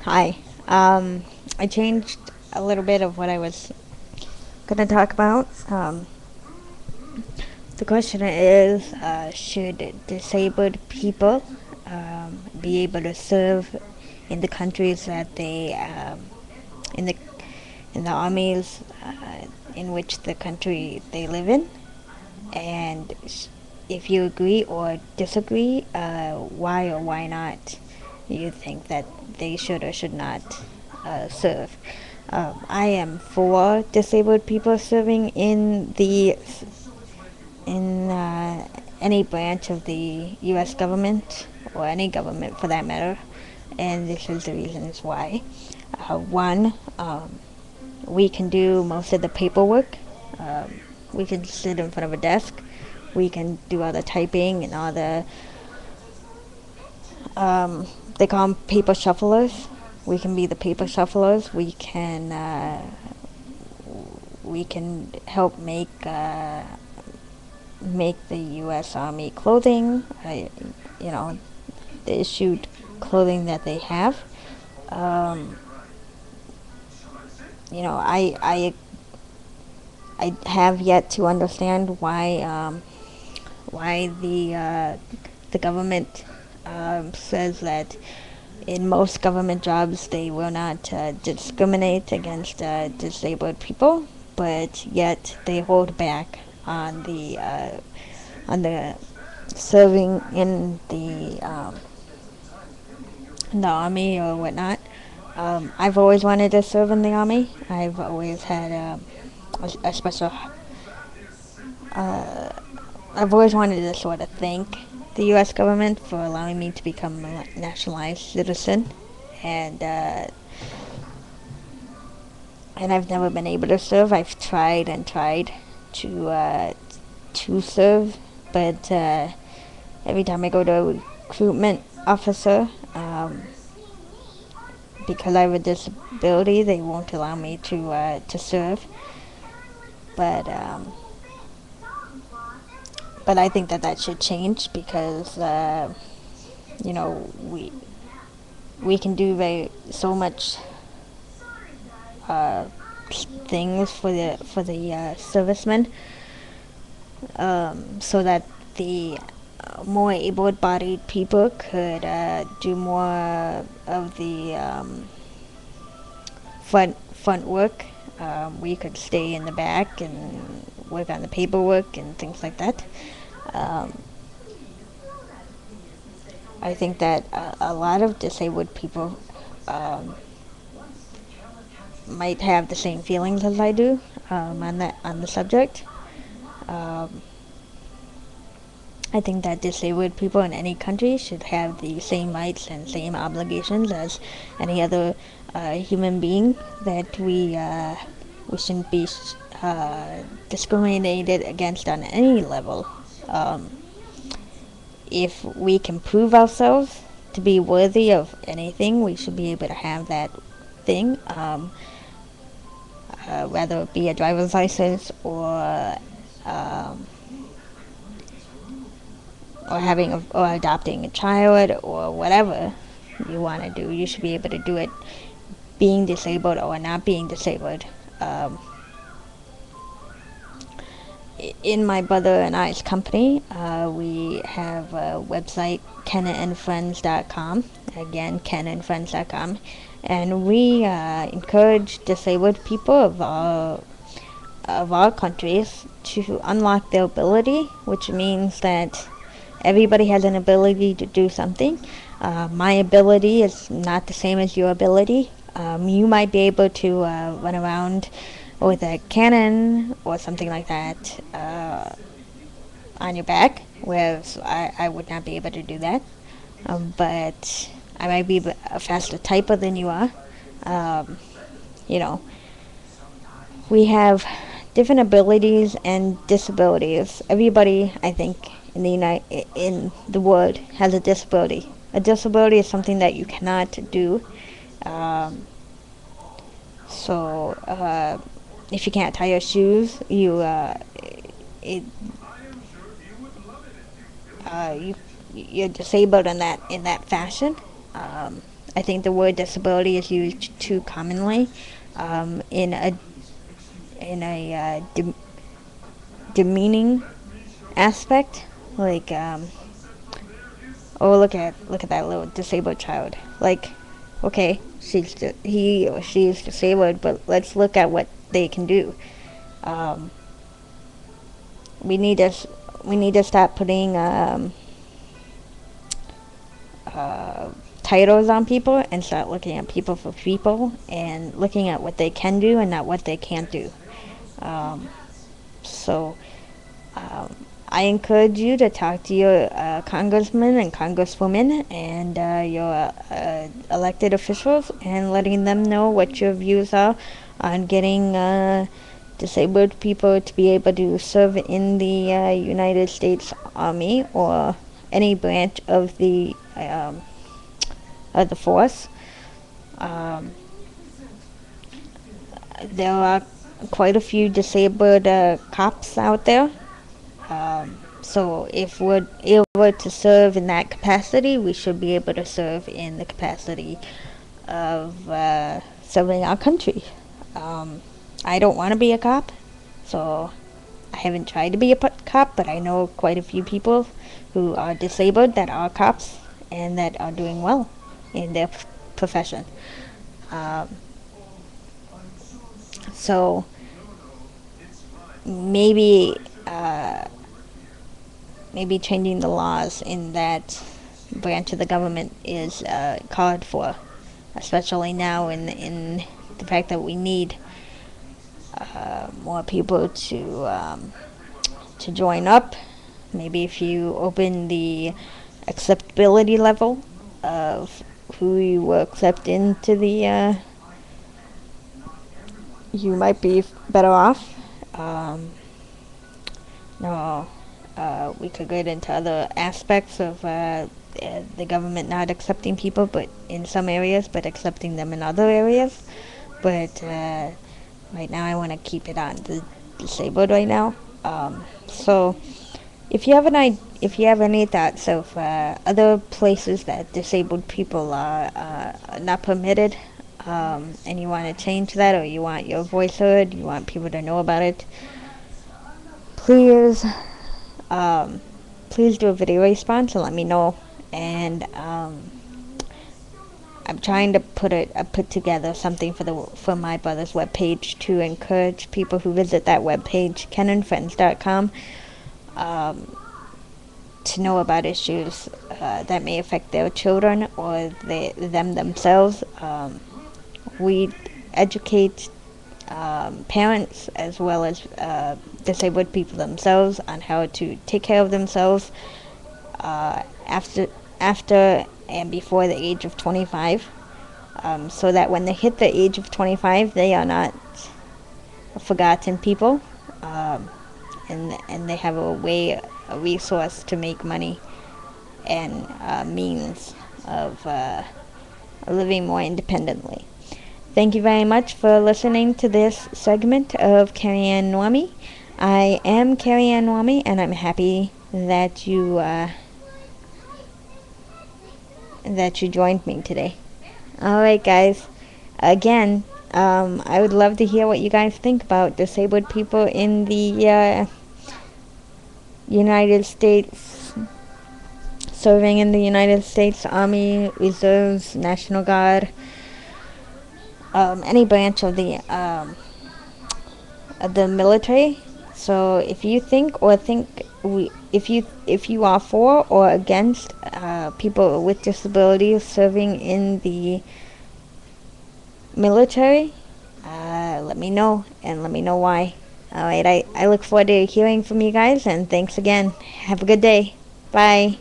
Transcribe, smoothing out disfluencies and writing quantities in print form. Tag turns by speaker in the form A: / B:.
A: Hi. I changed a little bit of what I was going to talk about. The question is, should disabled people be able to serve in the countries that in the in the armies in which the country they live in? And if you agree or disagree, why or why not you think that they should or should not serve? I am for disabled people serving in any branch of the U.S. government or any government for that matter, and this is the reasons why. One, we can do most of the paperwork. We can sit in front of a desk. We can do all the typing and all the they call them paper shufflers. We can be the paper shufflers. We can help make the U.S. Army clothing. You know, the issued clothing that they have. Um, I have yet to understand why the government says that in most government jobs they will not discriminate against disabled people, but yet they hold back on the serving in the army or whatnot. I've always wanted to serve in the army. I've always had a special. Uh, I've always wanted to sort of thank the U.S. government for allowing me to become a nationalized citizen, and uh, and I've never been able to serve. I've tried and tried to serve, but every time I go to a recruitment officer, because I have a disability, they won't allow me to serve. But but I think that that should change because you know we can do so much uh, things for the servicemen, so that the more able-bodied people could do more of the front work. We could stay in the back and work on the paperwork and things like that. Um, I think that a lot of disabled people um, might have the same feelings as I do on the subject. Um, I think that disabled people in any country should have the same rights and same obligations as any other human being. That we shouldn't be discriminated against on any level. Um, if we can prove ourselves to be worthy of anything, we should be able to have that thing, whether it be a driver's license um, or or adopting a child or whatever you want to do. You should be able to do it, being disabled or not being disabled. Um, in my brother and I's company, we have a website, kenandfriends.com. Again, kenandfriends.com. And we encourage disabled people of all countries to unlock their ability, which means that everybody has an ability to do something. My ability is not the same as your ability. You might be able to run around with a cannon or something like that on your back, whereas I would not be able to do that. But I might be a faster typer than you are. Um, you know, we have different abilities and disabilities. Everybody, I think, in the world has a disability. A disability is something that you cannot do. Um, so if you can't tie your shoes, it, you you're disabled in that fashion. I think the word disability is used too commonly in a demeaning aspect, like oh, look at that little disabled child. Like, okay, he or she is disabled, but let's look at what they can do. Um, we need to start putting titles on people and start looking at people for people and looking at what they can do and not what they can't do. So I encourage you to talk to your congressmen and congresswomen and your elected officials and letting them know what your views are on getting disabled people to be able to serve in the United States Army or any branch of the force. There are quite a few disabled cops out there. So if we're able to serve in that capacity, we should be able to serve in the capacity of serving our country. I don't want to be a cop, so I haven't tried to be a cop, but I know quite a few people who are disabled that are cops and that are doing well in their profession. So maybe changing the laws in that branch of the government is called for, especially now in the fact that we need more people to join up. Maybe if you open the acceptability level of who you will accept into the you might be better off. No, we could get into other aspects of the government not accepting people, but in some areas, but accepting them in other areas. But right now, I want to keep it on the disabled right now. So, if you have any thoughts of other places that disabled people are not permitted, and you want to change that, or you want your voice heard, you want people to know about it, please do a video response and let me know. And I'm trying to put together something for my brother's webpage to encourage people who visit that webpage, kenandfriends.com, to know about issues that may affect their children or them themselves. We educate parents as well as disabled people themselves on how to take care of themselves after and before the age of 25, so that when they hit the age of 25, they are not forgotten people, and they have a resource to make money and means of living more independently. Thank you very much for listening to this segment of Carrie Ann Nwami. I am Carrie Ann Nwami, and I'm happy that you joined me today. Alright, guys. Again, I would love to hear what you guys think about disabled people in the United States, serving in the United States Army, Reserves, National Guard, any branch of the military. So if you if you are for or against people with disabilities serving in the military, let me know, and let me know why. Alright, I look forward to hearing from you guys, and thanks again. Have a good day. Bye.